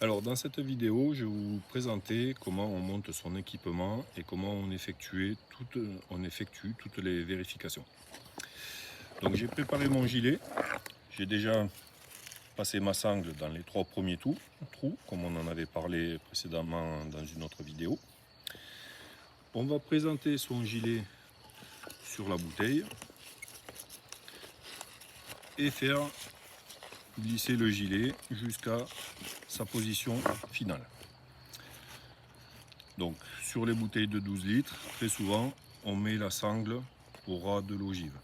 Alors dans cette vidéo, je vais vous présenter comment on monte son équipement et comment on effectue toutes les vérifications. Donc j'ai préparé mon gilet, j'ai déjà passé ma sangle dans les 3 premiers trous, comme on en avait parlé précédemment dans une autre vidéo. On va présenter son gilet sur la bouteille et faire glisser le gilet jusqu'à sa position finale. Donc sur les bouteilles de 12 litres, très souvent on met la sangle au ras de l'ogive.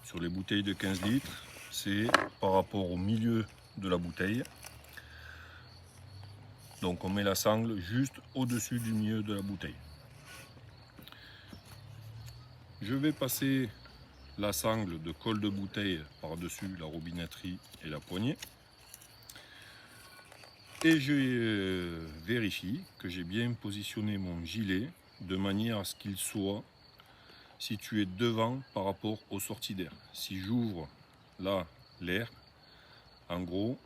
Sur les bouteilles de 15 litres, c'est par rapport au milieu de la bouteille. Donc on met la sangle juste au-dessus du milieu de la bouteille. Je vais passer la sangle de col de bouteille par-dessus la robinetterie et la poignée. Et je vérifie que j'ai bien positionné mon gilet de manière à ce qu'il soit situé devant par rapport aux sorties d'air. Si j'ouvre là l'air, en gros,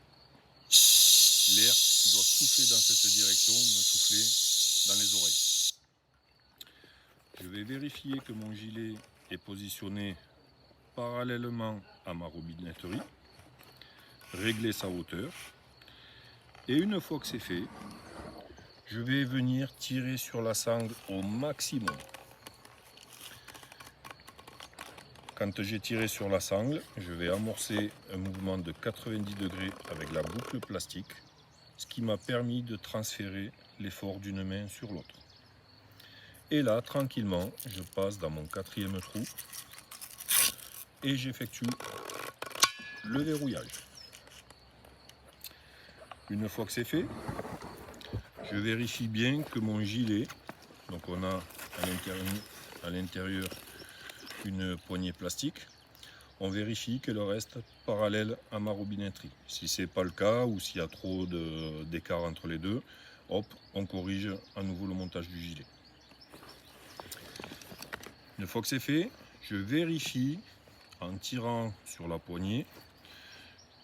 l'air qui doit souffler dans cette direction me souffler dans les oreilles. Je vais vérifier que mon gilet est positionné parallèlement à ma robinetterie, régler sa hauteur. Et une fois que c'est fait, je vais venir tirer sur la sangle au maximum. Quand j'ai tiré sur la sangle, je vais amorcer un mouvement de 90 degrés avec la boucle plastique, ce qui m'a permis de transférer l'effort d'une main sur l'autre. Et là, tranquillement, je passe dans mon 4e trou et j'effectue le verrouillage. Une fois que c'est fait, je vérifie bien que mon gilet, donc on a à l'intérieur une poignée plastique, on vérifie qu'elle reste parallèle à ma robinetterie. Si ce n'est pas le cas ou s'il y a trop d'écart entre les deux, hop, on corrige à nouveau le montage du gilet. Une fois que c'est fait, je vérifie en tirant sur la poignée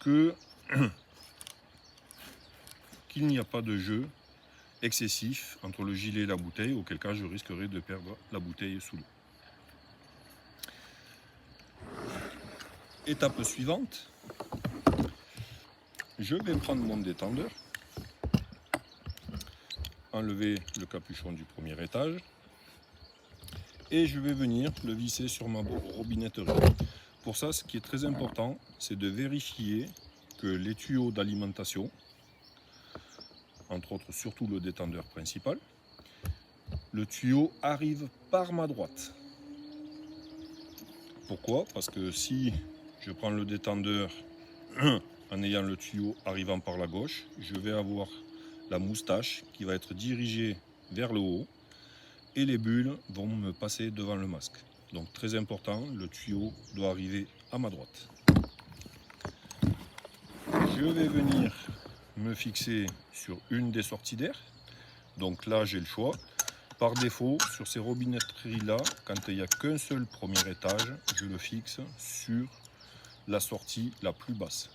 qu'il n'y a pas de jeu excessif entre le gilet et la bouteille, auquel cas je risquerais de perdre la bouteille sous l'eau. Étape suivante, je vais prendre mon détendeur, enlever le capuchon du premier étage et je vais venir le visser sur ma robinetterie. Pour ça, ce qui est très important, c'est de vérifier que les tuyaux d'alimentation, entre autres surtout le détendeur principal, le tuyau arrive par ma droite. Pourquoi? Parce que si je prends le détendeur en ayant le tuyau arrivant par la gauche, je vais avoir la moustache qui va être dirigée vers le haut et les bulles vont me passer devant le masque. Donc très important, le tuyau doit arriver à ma droite. Je vais venir me fixer sur une des sorties d'air. Donc là j'ai le choix. Par défaut, sur ces robinetteries-là, quand il n'y a qu'un seul premier étage, je le fixe sur la sortie la plus basse.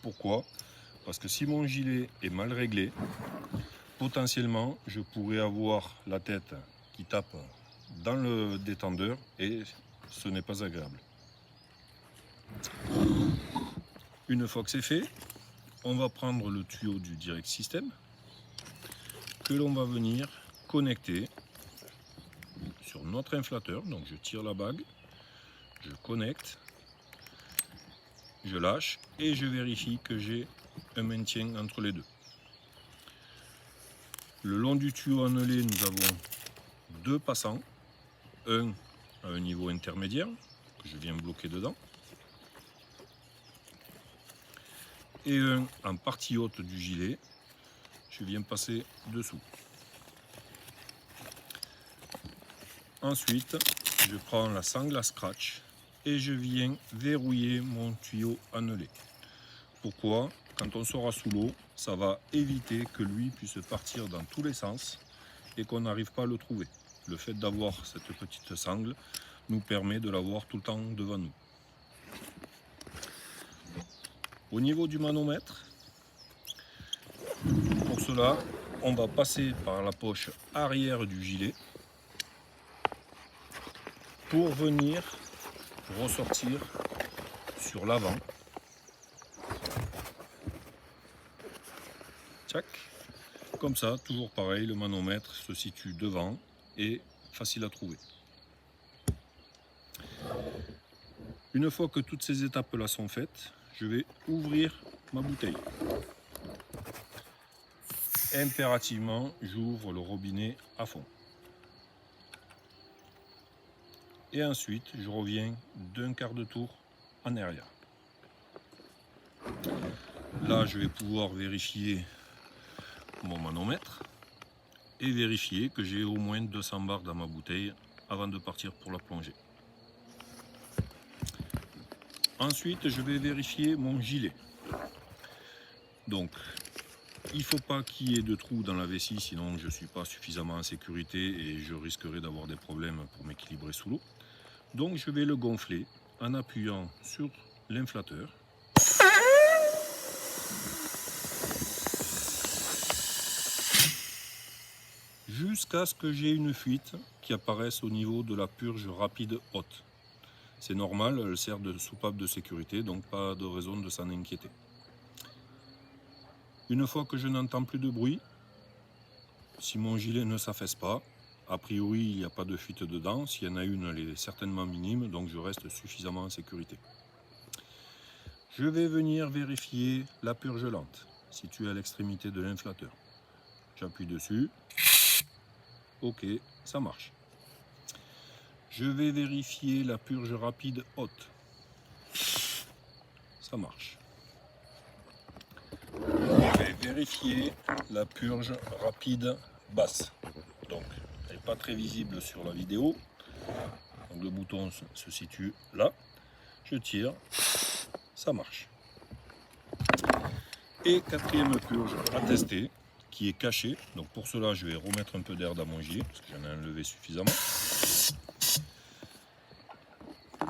Pourquoi? Parce que si mon gilet est mal réglé, potentiellement, je pourrais avoir la tête qui tape dans le détendeur et ce n'est pas agréable. Une fois que c'est fait, on va prendre le tuyau du Direct System que l'on va venir connecter sur notre inflateur. Donc je tire la bague, je connecte, je lâche et je vérifie que j'ai un maintien entre les deux. Le long du tuyau annelé, nous avons 2 passants, un à un niveau intermédiaire que je viens bloquer dedans et un en partie haute du gilet, je viens passer dessous. Ensuite, je prends la sangle à scratch et je viens verrouiller mon tuyau annelé. Pourquoi? Quand on sera sous l'eau, ça va éviter que lui puisse partir dans tous les sens et qu'on n'arrive pas à le trouver. Le fait d'avoir cette petite sangle nous permet de l'avoir tout le temps devant nous. Au niveau du manomètre, Pour cela, on va passer par la poche arrière du gilet pour venir ressortir sur l'avant. Tchac. Comme ça, toujours pareil, le manomètre se situe devant et facile à trouver. Une fois que toutes ces étapes-là sont faites, je vais ouvrir ma bouteille. Impérativement, j'ouvre le robinet à fond. Et ensuite, je reviens d'un quart de tour en arrière. Là, je vais pouvoir vérifier mon manomètre et vérifier que j'ai au moins 200 bars dans ma bouteille avant de partir pour la plongée. Ensuite, je vais vérifier mon gilet. Donc, il ne faut pas qu'il y ait de trous dans la vessie, sinon je ne suis pas suffisamment en sécurité et je risquerai d'avoir des problèmes pour m'équilibrer sous l'eau. Donc, je vais le gonfler en appuyant sur l'inflateur. Jusqu'à ce que j'ai une fuite qui apparaisse au niveau de la purge rapide haute. C'est normal, elle sert de soupape de sécurité, donc pas de raison de s'en inquiéter. Une fois que je n'entends plus de bruit, si mon gilet ne s'affaisse pas, a priori il n'y a pas de fuite dedans, s'il y en a une elle est certainement minime, donc je reste suffisamment en sécurité. Je vais venir vérifier la purge lente, située à l'extrémité de l'inflateur. J'appuie dessus, ok, ça marche. Je vais vérifier la purge rapide haute. Ça marche. Je vais vérifier la purge rapide basse. Donc, elle n'est pas très visible sur la vidéo. Donc, le bouton se situe là. Je tire. Ça marche. Et quatrième purge à tester, qui est cachée. Donc, pour cela, je vais remettre un peu d'air dans mon gilet, parce que j'en ai enlevé suffisamment.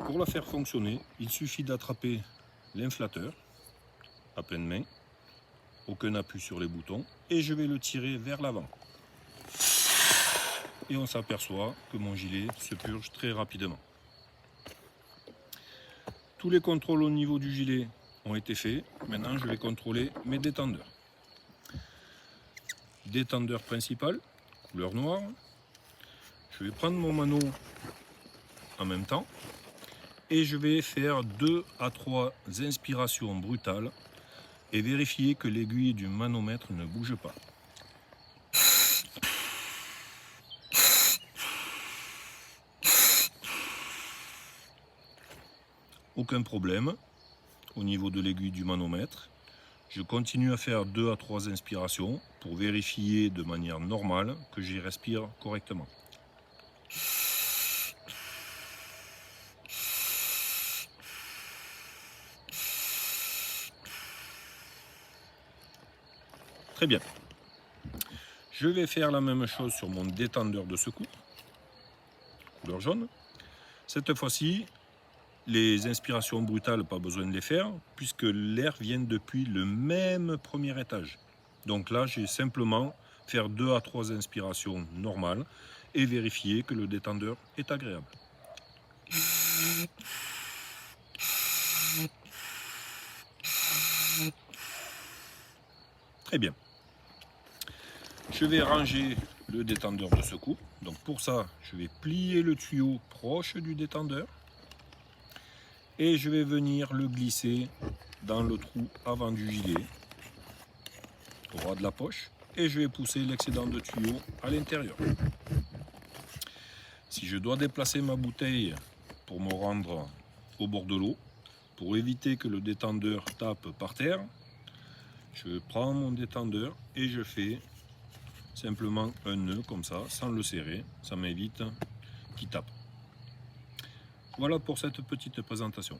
Pour la faire fonctionner, il suffit d'attraper l'inflateur à pleine main, aucun appui sur les boutons, et je vais le tirer vers l'avant. Et on s'aperçoit que mon gilet se purge très rapidement. Tous les contrôles au niveau du gilet ont été faits. Maintenant, je vais contrôler mes détendeurs. Détendeur principal, couleur noire. Je vais prendre mon mano en même temps. Et je vais faire 2 à 3 inspirations brutales et vérifier que l'aiguille du manomètre ne bouge pas. Aucun problème au niveau de l'aiguille du manomètre. Je continue à faire 2 à 3 inspirations pour vérifier de manière normale que j'y respire correctement. Très bien. Je vais faire la même chose sur mon détendeur de secours, couleur jaune. Cette fois-ci, les inspirations brutales, pas besoin de les faire, puisque l'air vient depuis le même premier étage. Donc là, j'ai simplement faire 2 à 3 inspirations normales et vérifier que le détendeur est agréable. Très bien. Je vais ranger le détendeur de secours. Donc pour ça, je vais plier le tuyau proche du détendeur et je vais venir le glisser dans le trou avant du gilet, au ras de la poche, et je vais pousser l'excédent de tuyau à l'intérieur. Si je dois déplacer ma bouteille pour me rendre au bord de l'eau, pour éviter que le détendeur tape par terre, je prends mon détendeur et je fais simplement un nœud comme ça, sans le serrer, ça m'évite qu'il tape. Voilà pour cette petite présentation.